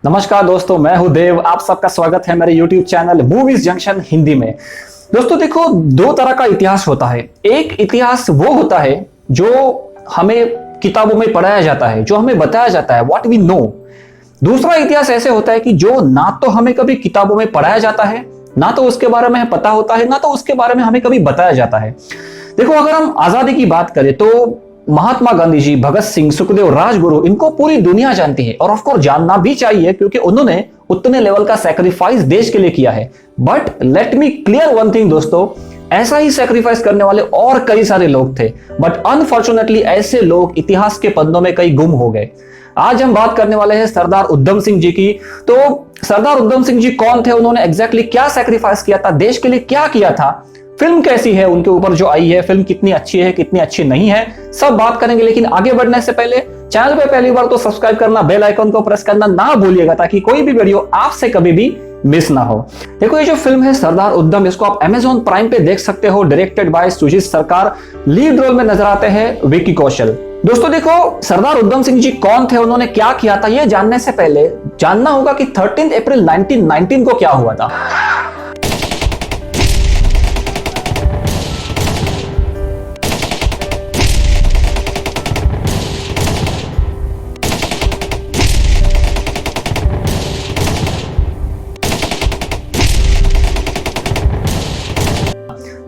नमस्कार दोस्तों, मैं हूं देव। आप सबका स्वागत है मेरे YouTube channel movies junction Hindi में। दोस्तों देखो, दो तरह का इतिहास होता है। एक इतिहास वो होता है जो हमें किताबों में पढ़ाया जाता है, जो हमें बताया जाता है, व्हाट वी नो। दूसरा इतिहास ऐसे होता है कि जो ना तो हमें कभी किताबों में पढ़ाया जाता है, ना तो उसके बारे में पता होता है, ना तो उसके बारे में हमें कभी बताया जाता है। देखो, अगर हम आजादी की बात करें तो महात्मा गांधी जी, भगत सिंह, सुखदेव, राजगुरु, इनको पूरी दुनिया जानती है और ऑफ कोर्स जानना भी चाहिए क्योंकि उन्होंने उतने लेवल का सैक्रिफाइस देश के लिए किया है। But let me clear one thing दोस्तों, ऐसा ही सैक्रिफाइस करने वाले और कई सारे लोग थे, बट अनफॉर्चुनेटली ऐसे लोग इतिहास के पन्नों में कई गुम हो गए। आज हम बात करने वाले हैं सरदार उधम सिंह जी की। तो सरदार उधम सिंह जी कौन थे, उन्होंने एग्जैक्टली क्या सैक्रिफाइस किया था, देश के लिए क्या किया था, फिल्म कैसी है उनके ऊपर जो आई है, फिल्म कितनी अच्छी है, कितनी अच्छी नहीं है, सब बात करेंगे। लेकिन आगे बढ़ने से पहले चैनल पे पहली बार तो सब्सक्राइब करना, बेल आइकन को प्रेस करना ना भूलिएगा ताकि कोई भी वीडियो आपसे कभी भी मिस ना हो। देखो, ये जो फिल्म है सरदार उधम, इसको आप Amazon प्राइम पे देख सकते हो। डायरेक्टेड बाय सुजीत सरकार। लीड रोल में नजर आते हैं विकी कौशल। दोस्तों देखो, सरदार उधम सिंह जी कौन थे, उन्होंने क्या किया था, ये जानने से पहले जानना होगा कि 13 अप्रैल 1919 को क्या हुआ था।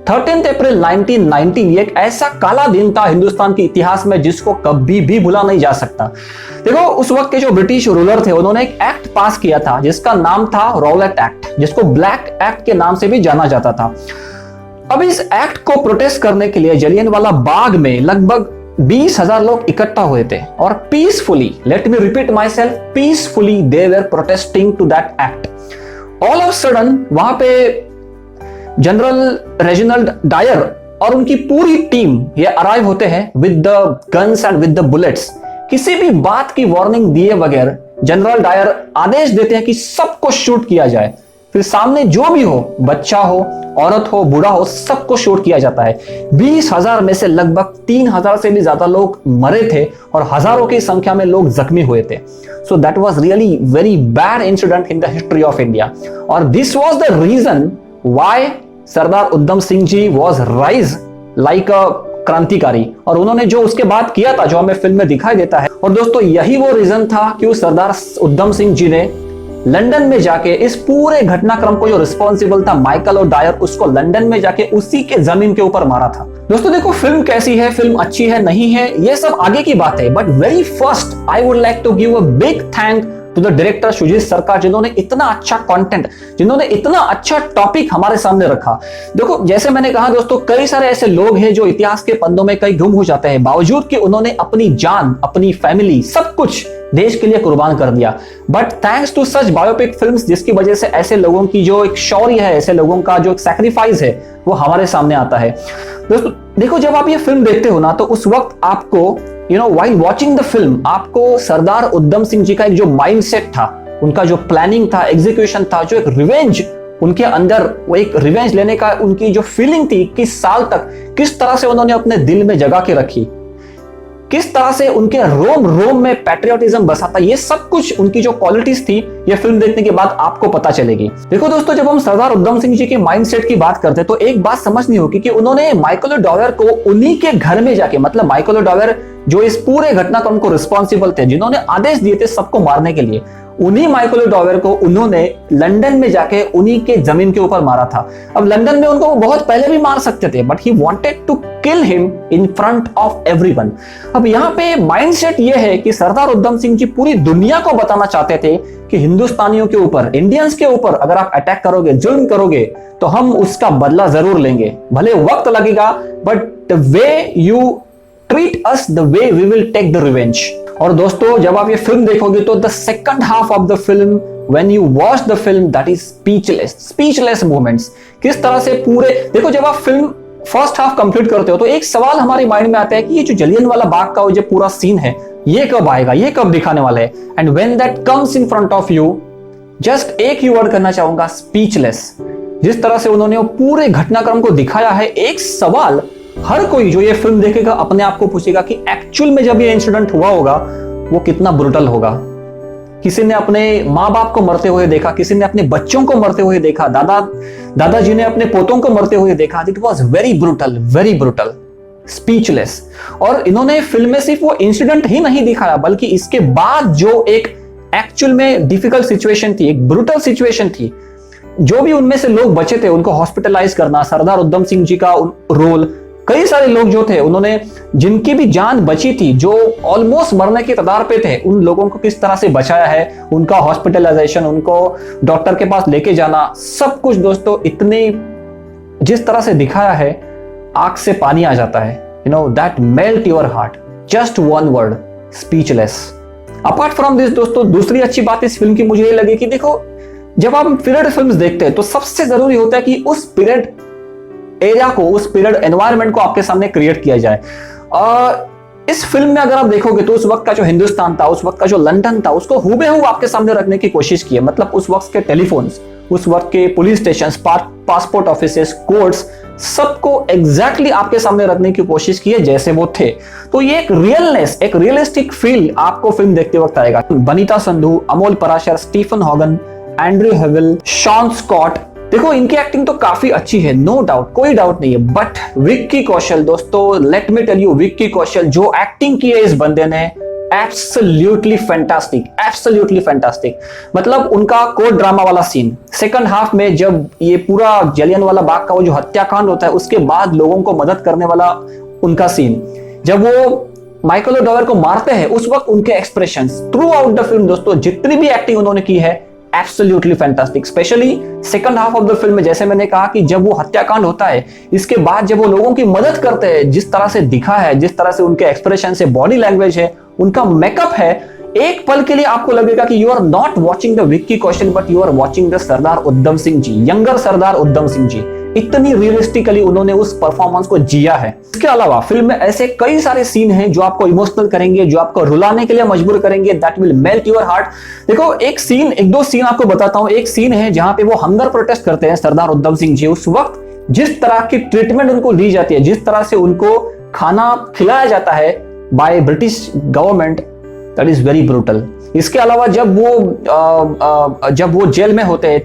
13 अप्रैल 1919 ये एक ऐसा काला दिन था हिंदुस्तान के इतिहास में जिसको कभी भी भुला नहीं जा सकता। देखो, उस वक्त के जो ब्रिटिश रूलर थे उन्होंने एक एक्ट पास किया था जिसका नाम था रॉलेट एक्ट, जिसको ब्लैक एक्ट के नाम से भी जाना जाता था। अब इस एक्ट को प्रोटेस्ट करने के लिए जलियांवाला बाग में लगभग 20,000 लोग इकट्ठा हुए थे और peacefully, let me repeat myself, peacefully they were protesting to that act. All of sudden वहां पे जनरल रेजिनाल्ड डायर और उनकी पूरी टीम ये अराइव होते हैं with the guns and with the bullets. किसी भी बात की वार्निंग दिए बगैर जनरल डायर आदेश देते हैं कि सबको शूट किया जाए। फिर सामने जो भी हो, बच्चा हो, औरत हो, बूढ़ा हो, सबको शूट किया जाता है। 20,000 में से लगभग 3,000 से भी ज्यादा लोग मरे थे और हजारों की संख्या में लोग जख्मी हुए थे। So that was really very bad incident in the history of India. और this was the reason why Sardar Udham Singh ji was rise like a क्रांतिकारी। और उन्होंने जो उसके बाद किया था, जो हमें फिल्म में दिखाई देता है। और दोस्तों, यही वो रीजन था कि सरदार उधम सिंह जी ने लंदन में जाके इस पूरे घटनाक्रम को, जो रिस्पॉन्सिबल था माइकल और डायर, उसको लंदन में जाके उसी के जमीन के ऊपर मारा था। दोस्तों देखो, फिल्म कैसी है, फिल्म अच्छी है नहीं है, ये सब आगे की बात है। But very first I would like to give a big thank to the director Shoojit Sircar, जिन्होंने इतना अच्छा कंटेंट, जिन्होंने इतना अच्छा टॉपिक हमारे सामने रखा। देखो, जैसे मैंने कहा दोस्तों, कई सारे ऐसे लोग हैं जो इतिहास के पन्नों में कई गुम हो जाते हैं, बावजूद कि उन्होंने अपनी जान, अपनी फैमिली, सब कुछ देश के लिए कुर्बान कर दिया। But thanks to such biopic films, जिसकी वजह से ऐसे लोगों की जो एक शौर्य है, ऐसे लोगों का जो एक सैक्रिफाइस है, वो हमारे सामने आता है। दोस्तों देखो, जब आप ये फिल्म देखते हो ना, तो उस वक्त आपको while watching the film, आपको सरदार उधम सिंह जी का एक जो माइंडसेट था, उनका जो प्लानिंग था, एग्जीक्यूशन था, जो एक रिवेंज उनके अंदर, वो एक रिवेंज लेने का उनकी जो फीलिंग थी, किस साल तक, किस तरह से उन्होंने अपने दिल में जगा के रखी, किस तरह से उनके रोम रोम में पैट्रियोटिज्म बसा था, ये सब कुछ उनकी जो क्वालिटीज थी, ये फिल्म देखने के बाद आपको पता चलेगी। देखो दोस्तों, जब हम सरदार उधम सिंह जी के माइंडसेट की बात करते हैं तो एक बात समझनी होगी कि उन्होंने माइकल डॉयर को उन्हीं के घर में जाके, मतलब माइकल डॉयर जो इस पूरे घटनाक्रम को रिस्पॉन्सिबल थे, जिन्होंने आदेश दिए थे सबको मारने के लिए, उन्हीं माइकल डॉयर को उन्होंने लंदन में जाके उन्हीं के जमीन के ऊपर मारा था। अब लंदन में उनको बहुत पहले भी मार सकते थे, but he wanted to kill him in front of everyone. अब यहाँ पे माइंडसेट ये है कि सरदार उधम सिंह जी पूरी दुनिया को बताना चाहते थे कि हिंदुस्तानियों के ऊपर, इंडियंस के ऊपर अगर आप अटैक करोगे, जुल्म करोगे, तो हम उसका बदला जरूर लेंगे। भले वक्त लगेगा, but the way you treat us, the way we will take the revenge. और दोस्तों, जब आप ये फिल्म देखोगे तो the second half of the film, when you watch the film, that is speechless moments. किस तरह से पूरे, देखो, जब आप फिल्म फर्स्ट हाफ कंप्लीट करते हो तो एक सवाल हमारे माइंड में आता है कि ये जो जलियांवाला बाग का जो पूरा सीन है, ये कब आएगा, ये कब दिखाने वाला है। And when that comes in front of you, just एक ही वर्ड करना चाहूंगा, स्पीचलेस। जिस तरह से उन्होंने पूरे घटनाक्रम को दिखाया है, एक सवाल हर कोई जो ये फिल्म देखेगा अपने आप को पूछेगा कि एक्चुअल में जब ये इंसिडेंट हुआ होगा वो कितना ब्रूटल होगा। किसी ने अपने माँ बाप को मरते हुए देखा, किसी ने अपने बच्चों को मरते हुए देखा, दादाजी ने अपने पोतों को मरते हुए देखा। It was very brutal, speechless. और इन्होंने फिल्म में सिर्फ वो इंसिडेंट ही नहीं दिखाया, बल्कि इसके बाद जो एक एक्चुअल में डिफिकल्ट सिचुएशन थी, एक ब्रूटल सिचुएशन थी, जो भी उनमें से लोग बचे थे उनको हॉस्पिटलाइज करना, सरदार उधम सिंह जी का रोल, कई सारे लोग जो थे उन्होंने, जिनकी भी जान बची थी, जो ऑलमोस्ट मरने की कगार पे थे, उन लोगों को किस तरह से बचाया है, उनका हॉस्पिटलाइजेशन, उनको डॉक्टर के पास लेके जाना, सब कुछ दोस्तों इतने जिस तरह से दिखाया है, आंख से पानी आ जाता है। You know that melt your heart, just one word, speechless. Apart from this दोस्तों, दूसरी अच्छी बात इस फिल्म की मुझे ये लगी कि देखो, जब आप पीरियड फिल्म्स देखते हैं तो सबसे जरूरी होता है कि उस पीरियड एरिया को, उस पीरियड एनवायरनमेंट को आपके सामने क्रिएट किया जाए। इस फिल्म में अगर आप देखोगे तो उस वक्त का जो हिंदुस्तान था, उस वक्त का जो लंदन था, उसको हुबेहू आपके सामने रखने की कोशिश की है। मतलब उस वक्त के टेलीफोन्स, उस वक्त के police station, passport offices, courts, सबको एग्जैक्टली आपके सामने रखने की कोशिश की है जैसे वो थे। तो ये एक रियलनेस, एक रियलिस्टिक फील आपको फिल्म देखते वक्त आएगा। Banita Sandhu, Amol Parashar, Stephen Hogan, Andrew Havill, Shaun Scott, देखो इनकी एक्टिंग तो काफी अच्छी है, नो डाउट, कोई डाउट नहीं है। बट विक्की कौशल दोस्तों, let me tell you, Vicky Kaushal जो एक्टिंग की है इस बंदे ने, एब्सोल्युटली फैंटास्टिक। मतलब उनका कोर्ट ड्रामा वाला सीन सेकंड हाफ में, जब ये पूरा जलियांवाला बाग का वो जो हत्याकांड होता है, उसके बाद लोगों को मदद करने वाला उनका सीन, जब वो माइकल ओडोवर को मारते हैं, उस वक्त उनके expressions through out the film दोस्तों, जितनी भी एक्टिंग उन्होंने की है, absolutely fantastic. Specially second half of the film में, जैसे मैंने कहा कि जब वो हत्याकांड होता है, इसके बाद जब वो लोगों की मदद करते हैं, जिस तरह से दिखा है, जिस तरह से उनके एक्सप्रेशन से, बॉडी लैंग्वेज है, उनका मेकअप है, एक पल के लिए आपको लगेगा कि you are not watching the Vicky Kaushal, but you are watching the Sardar Udham Singh ji, younger Sardar Udham Singh ji. इतनी रियलिस्टिकली उन्होंने उस परफॉर्मेंस को जिया है। इसके अलावा फिल्म में ऐसे कई सारे सीन हैं जो आपको इमोशनल करेंगे, जो आपको रुलाने के लिए मजबूर करेंगे, that will melt your heart. देखो एक दो सीन आपको बताता हूं। एक सीन है जहां पे वो हंगर प्रोटेस्ट करते हैं सरदार उधम सिंह जी। उस वक्त जिस तरह की ट्रीटमेंट उनको दी जाती है, जिस तरह से उनको खाना खिलाया जाता है by British government, that is very brutal. इसके अलावा जब वो जेल में होते हैं,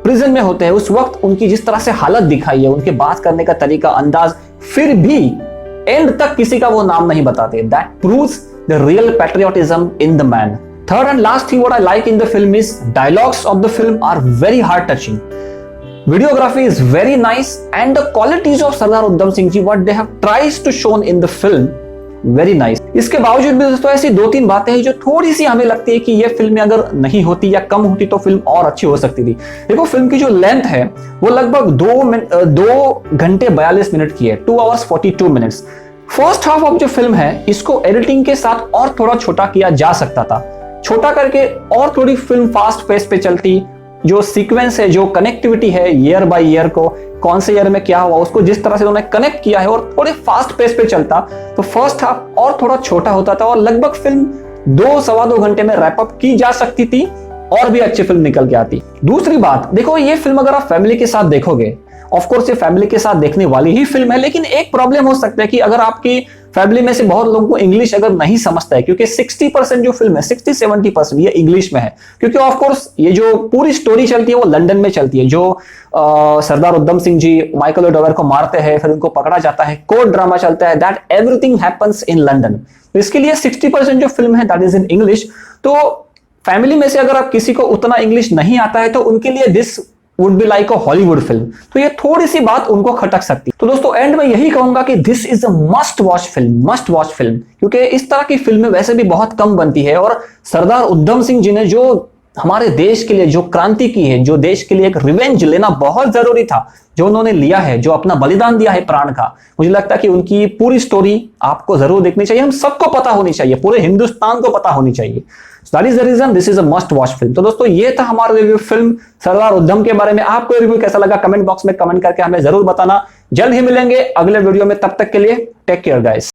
प्रिजन में होते हैं, उस वक्त उनकी जिस तरह से हालत दिखाई है, उनके बात करने का तरीका, अंदाज, फिर भी एंड तक किसी का वो नाम नहीं बताते। That proves the real patriotism in the man. Third and last thing what I like in the film is dialogues of the film are very heart touching, videography is very nice, and the qualities of Sardar Udham Singh ji what they have tries to shown in the film very nice। इसके बावजूद भी दोस्तों ऐसी दो तीन बातें हैं जो थोड़ी सी हमें लगती है कि ये फिल्म अगर नहीं होती या कम होती तो फिल्म और अच्छी हो सकती थी। देखो फिल्म की जो लेंथ है वो लगभग 2 घंटे 42 मिनट की है, 2 hours 42 minutes। First half of जो फिल्म है इसको एडिटिंग के साथ और थोड़ा छोटा किया जा सकता था, छोटा करके और थोड़ी फिल्म फास्ट पेस पे चलती। जो सीक्वेंस है, जो कनेक्टिविटी है ईयर बाय ईयर को, कौन से ईयर में क्या हुआ, उसको जिस तरह से उन्होंने कनेक्ट किया है और थोड़े फास्ट पेस पे चलता, तो फर्स्ट हाफ और थोड़ा छोटा होता था और लगभग फिल्म 2-2.25 घंटे में रैप अप की जा सकती थी और भी अच्छी फिल्म निकल के आती। दूसरी बात, देखो ये फिल्म अगर आप फैमिली के साथ देखोगे, ऑफ कोर्स ये फैमिली के साथ देखने वाली ही फिल्म है, लेकिन एक प्रॉब्लम हो सकता है कि अगर आपकी फैमिली में से बहुत लोगों को इंग्लिश अगर नहीं समझता है, क्योंकि 60% जो फिल्म है, 60-70% ये इंग्लिश में है, क्योंकि ऑफ कोर्स ये जो पूरी स्टोरी चलती है वो लंदन में चलती है। जो सरदार उधम सिंह जी माइकल ओडोवर को मारते हैं, फिर उनको पकड़ा जाता है, कोर्ट ड्रामा चलता है, that everything happens in London. तो इसके लिए 60% जो फिल्म है दैट इज इन इंग्लिश। तो फैमिली में से अगर आप किसी को उतना इंग्लिश नहीं आता है तो उनके लिए this would be like a Hollywood film, तो ये थोड़ी सी बात उनको खटक सकती है। तो दोस्तों एंड में यही कहूंगा कि this is a must watch film, क्योंकि इस तरह की फिल्में वैसे भी बहुत कम बनती है और सरदार उधम सिंह जी ने जो हमारे देश के लिए जो क्रांति की है, जो देश के लिए एक रिवेंज लेना बहुत जरूरी था, जो उन्होंने लिया है, जो अपना बलिदान दिया है प्राण का, मुझे लगता है कि उनकी पूरी स्टोरी आपको जरूर देखनी चाहिए, हम सबको पता होनी चाहिए, पूरे हिंदुस्तान को पता होनी चाहिए। That is the reason this is a must watch film. तो दोस्तों ये था हमारा रिव्यू फिल्म सरदार उधम के बारे में। आपको रिव्यू कैसा लगा कमेंट बॉक्स में कमेंट करके हमें जरूर बताना। जल्द ही मिलेंगे अगले वीडियो में, तब तक के लिए टेक केयर गाइस।